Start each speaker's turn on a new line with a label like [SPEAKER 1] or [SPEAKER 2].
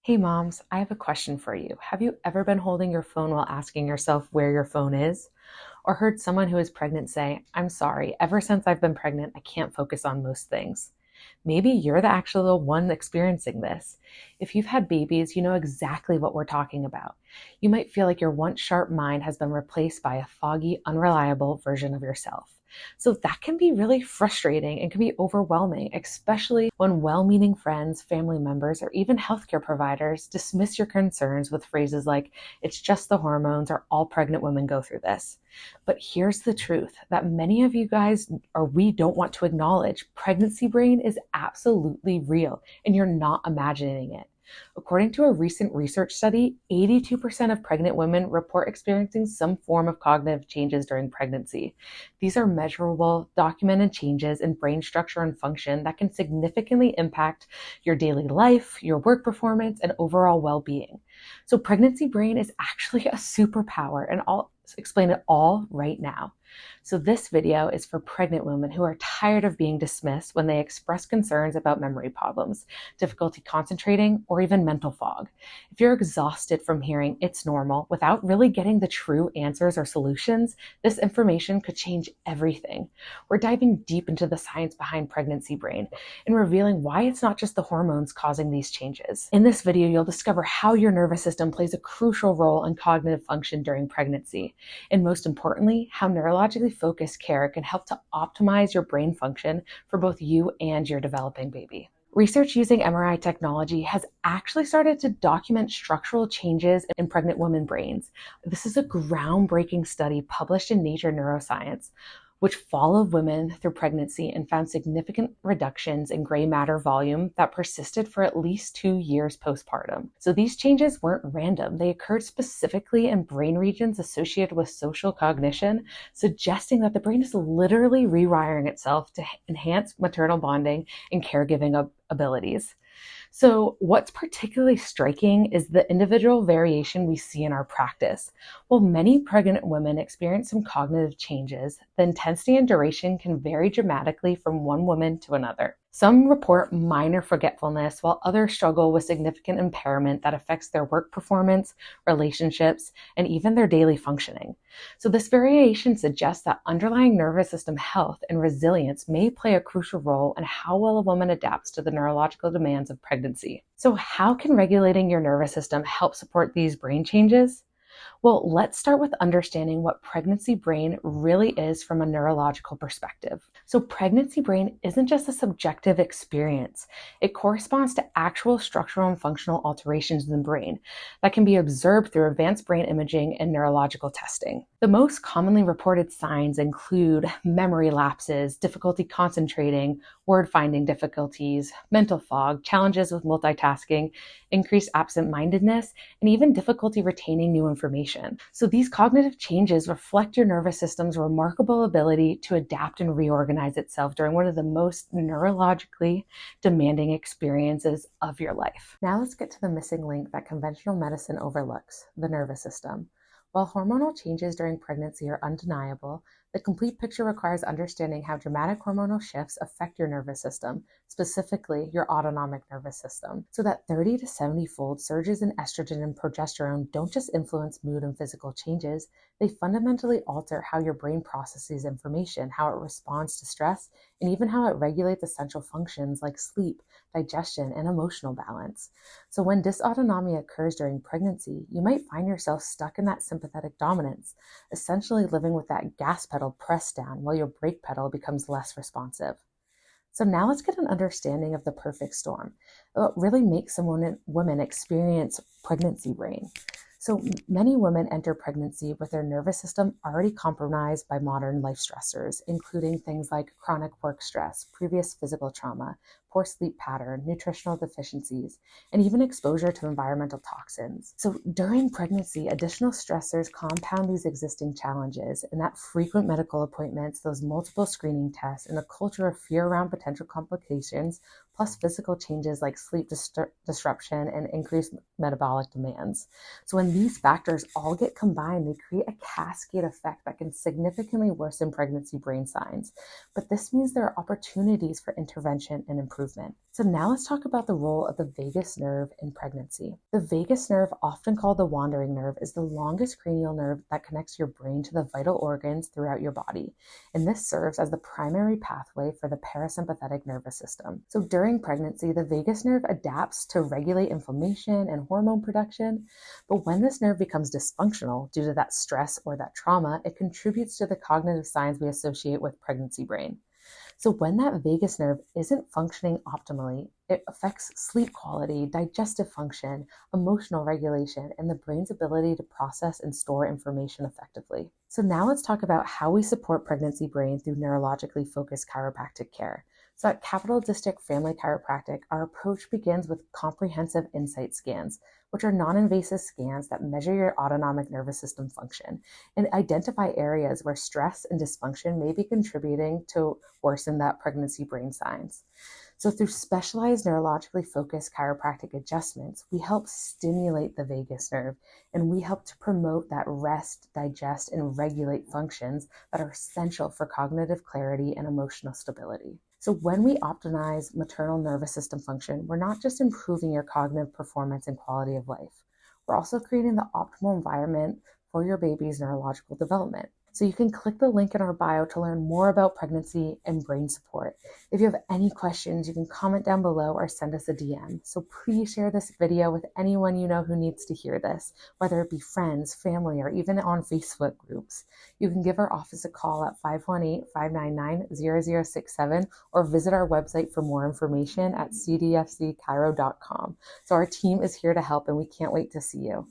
[SPEAKER 1] Hey moms, I have a question for you. Have you ever been holding your phone while asking yourself where your phone is? Or heard someone who is pregnant say, I'm sorry, ever since I've been pregnant, I can't focus on most things. Maybe you're the actual one experiencing this. If you've had babies, you know exactly what we're talking about. You might feel like your once sharp mind has been replaced by a foggy, unreliable version of yourself. So that can be really frustrating and can be overwhelming, especially when well-meaning friends, family members, or even healthcare providers dismiss your concerns with phrases like, it's just the hormones, or all pregnant women go through this. But here's the truth that many of you guys or we don't want to acknowledge. Pregnancy brain is absolutely real, and you're not imagining it. According to a recent research study, 82% of pregnant women report experiencing some form of cognitive changes during pregnancy. These are measurable, documented changes in brain structure and function that can significantly impact your daily life, your work performance, and overall well-being. So pregnancy brain is actually a superpower, and I'll explain it all right now. So this video is for pregnant women who are tired of being dismissed when they express concerns about memory problems, difficulty concentrating, or even mental fog. If you're exhausted from hearing it's normal without really getting the true answers or solutions, this information could change everything. We're diving deep into the science behind pregnancy brain and revealing why it's not just the hormones causing these changes. In this video, you'll discover how your nervous system plays a crucial role in cognitive function during pregnancy, and most importantly, how neurologically focused care can help to optimize your brain function for both you and your developing baby. Research using MRI technology has actually started to document structural changes in pregnant women brains. This is a groundbreaking study published in Nature Neuroscience, which followed women through pregnancy and found significant reductions in gray matter volume that persisted for at least 2 years postpartum. So these changes weren't random. They occurred specifically in brain regions associated with social cognition, suggesting that the brain is literally rewiring itself to enhance maternal bonding and caregiving abilities. So what's particularly striking is the individual variation we see in our practice. While many pregnant women experience some cognitive changes, the intensity and duration can vary dramatically from one woman to another. Some report minor forgetfulness, while others struggle with significant impairment that affects their work performance, relationships, and even their daily functioning. So this variation suggests that underlying nervous system health and resilience may play a crucial role in how well a woman adapts to the neurological demands of pregnancy. So how can regulating your nervous system help support these brain changes? Well, let's start with understanding what pregnancy brain really is from a neurological perspective. So pregnancy brain isn't just a subjective experience. It corresponds to actual structural and functional alterations in the brain that can be observed through advanced brain imaging and neurological testing. The most commonly reported signs include memory lapses, difficulty concentrating, word finding difficulties, mental fog, challenges with multitasking, increased absent-mindedness, and even difficulty retaining new information. So these cognitive changes reflect your nervous system's remarkable ability to adapt and reorganize itself during one of the most neurologically demanding experiences of your life. Now let's get to the missing link that conventional medicine overlooks, the nervous system. While hormonal changes during pregnancy are undeniable, the complete picture requires understanding how dramatic hormonal shifts affect your nervous system, specifically your autonomic nervous system. So that 30 to 70-fold surges in estrogen and progesterone don't just influence mood and physical changes, they fundamentally alter how your brain processes information, how it responds to stress, and even how it regulates essential functions like sleep, digestion, and emotional balance. So when dysautonomia occurs during pregnancy, you might find yourself stuck in that sympathetic dominance, essentially living with that gas pedal pressed down while your brake pedal becomes less responsive. So now let's get an understanding of the perfect storm. What really makes some women experience pregnancy brain. So many women enter pregnancy with their nervous system already compromised by modern life stressors, including things like chronic work stress, previous physical trauma, poor sleep pattern, nutritional deficiencies, and even exposure to environmental toxins. So during pregnancy, additional stressors compound these existing challenges, and that frequent medical appointments, those multiple screening tests, and a culture of fear around potential complications, plus physical changes like sleep disruption and increased metabolic demands. So when these factors all get combined, they create a cascade effect that can significantly worsen pregnancy brain signs. But this means there are opportunities for intervention and improvement. improvement. So now let's talk about the role of the vagus nerve in pregnancy. The vagus nerve, often called the wandering nerve, is the longest cranial nerve that connects your brain to the vital organs throughout your body. And this serves as the primary pathway for the parasympathetic nervous system. So during pregnancy, the vagus nerve adapts to regulate inflammation and hormone production. But when this nerve becomes dysfunctional due to that stress or that trauma, it contributes to the cognitive signs we associate with pregnancy brain. So when that vagus nerve isn't functioning optimally, it affects sleep quality, digestive function, emotional regulation, and the brain's ability to process and store information effectively. So now let's talk about how we support pregnancy brain through neurologically focused chiropractic care. So at Capital District Family Chiropractic, our approach begins with comprehensive insight scans, which are non-invasive scans that measure your autonomic nervous system function and identify areas where stress and dysfunction may be contributing to worsen that pregnancy brain signs. So through specialized neurologically focused chiropractic adjustments, we help stimulate the vagus nerve, and we help to promote that rest, digest, and regulate functions that are essential for cognitive clarity and emotional stability. So when we optimize maternal nervous system function, we're not just improving your cognitive performance and quality of life. We're also creating the optimal environment for your baby's neurological development. So you can click the link in our bio to learn more about pregnancy and brain support. If you have any questions, you can comment down below or send us a DM. So please share this video with anyone you know who needs to hear this, whether it be friends, family, or even on Facebook groups. You can give our office a call at 518-599-0067 or visit our website for more information at cdfcchiro.com. So our team is here to help, and we can't wait to see you.